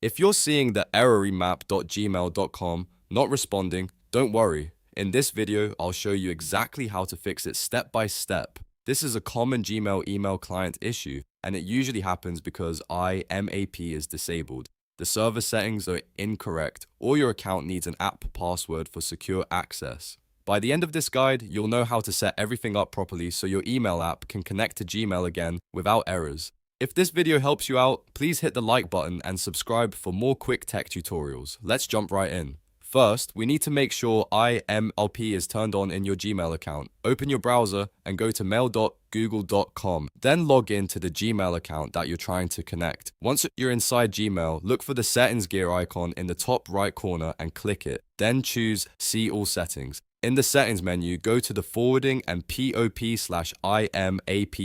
If you're seeing the errorimap.gmail.com not responding, don't worry. In this video, I'll show you exactly how to fix it step by step. This is a common Gmail email client issue, and it usually happens because IMAP is disabled. The server settings are incorrect, or your account needs an app password for secure access. By the end of this guide, you'll know how to set everything up properly so your email app can connect to Gmail again without errors. If this video helps you out, please hit the like button and subscribe for more quick tech tutorials. Let's jump right in. First, we need to make sure IMAP is turned on in your Gmail account. Open your browser and go to mail.google.com. Then log in to the Gmail account that you're trying to connect. Once you're inside Gmail, look for the settings gear icon in the top right corner and click it. Then choose See All Settings. In the settings menu, go to the Forwarding and POP/IMAP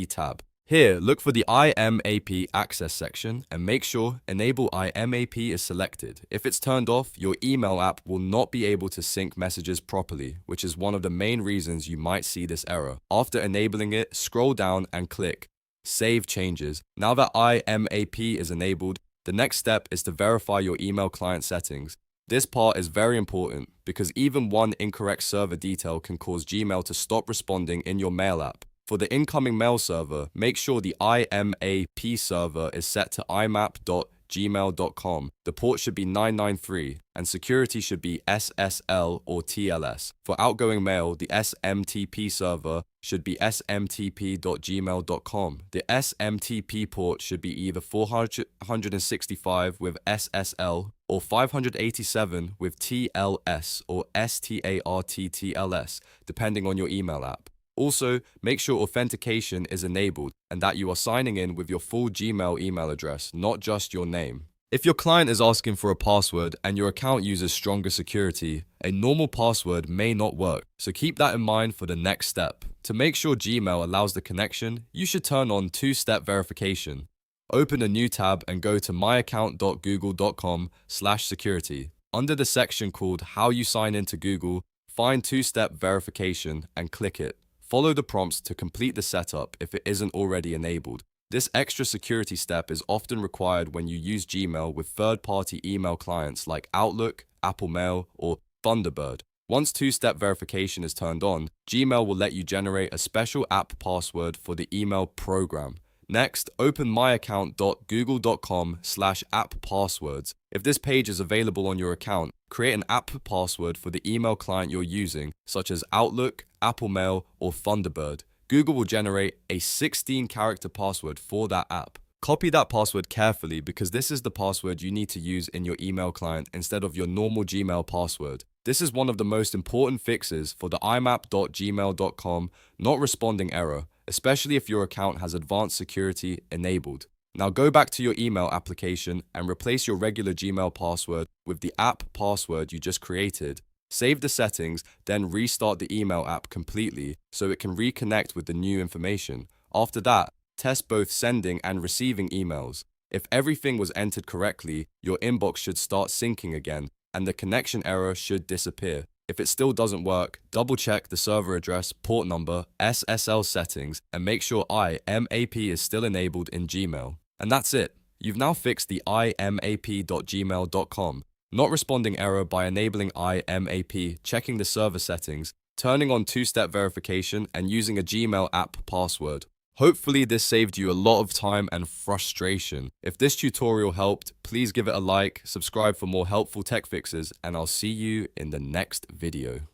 tab. Here, look for the IMAP access section and make sure Enable IMAP is selected. If it's turned off, your email app will not be able to sync messages properly, which is one of the main reasons you might see this error. After enabling it, scroll down and click Save Changes. Now that IMAP is enabled, the next step is to verify your email client settings. This part is very important because even one incorrect server detail can cause Gmail to stop responding in your mail app. For the incoming mail server, make sure the IMAP server is set to imap.gmail.com. The port should be 993 and security should be SSL or TLS. For outgoing mail, the SMTP server should be smtp.gmail.com. The SMTP port should be either 465 with SSL or 587 with TLS or STARTTLS, depending on your email app. Also, make sure authentication is enabled and that you are signing in with your full Gmail email address, not just your name. If your client is asking for a password and your account uses stronger security, a normal password may not work, so keep that in mind for the next step. To make sure Gmail allows the connection, you should turn on two-step verification. Open a new tab and go to myaccount.google.com/security. Under the section called How You Sign Into Google, find two-step verification and click it. Follow the prompts to complete the setup if it isn't already enabled. This extra security step is often required when you use Gmail with third-party email clients like Outlook, Apple Mail, or Thunderbird. Once two-step verification is turned on, Gmail will let you generate a special app password for the email program. Next, open myaccount.google.com/app-passwords. If this page is available on your account, create an app password for the email client you're using, such as Outlook, Apple Mail, or Thunderbird. Google will generate a 16-character password for that app. Copy that password carefully because this is the password you need to use in your email client instead of your normal Gmail password. This is one of the most important fixes for the imap.gmail.com not responding error, especially if your account has advanced security enabled. Now go back to your email application and replace your regular Gmail password with the app password you just created. Save the settings, then restart the email app completely so it can reconnect with the new information. After that, test both sending and receiving emails. If everything was entered correctly, your inbox should start syncing again and the connection error should disappear. If it still doesn't work, double-check the server address, port number, SSL settings, and make sure IMAP is still enabled in Gmail. And that's it. You've now fixed the imap.gmail.com not responding error by enabling IMAP, checking the server settings, turning on two-step verification, and using a Gmail app password. Hopefully this saved you a lot of time and frustration. If this tutorial helped, please give it a like, subscribe for more helpful tech fixes, and I'll see you in the next video.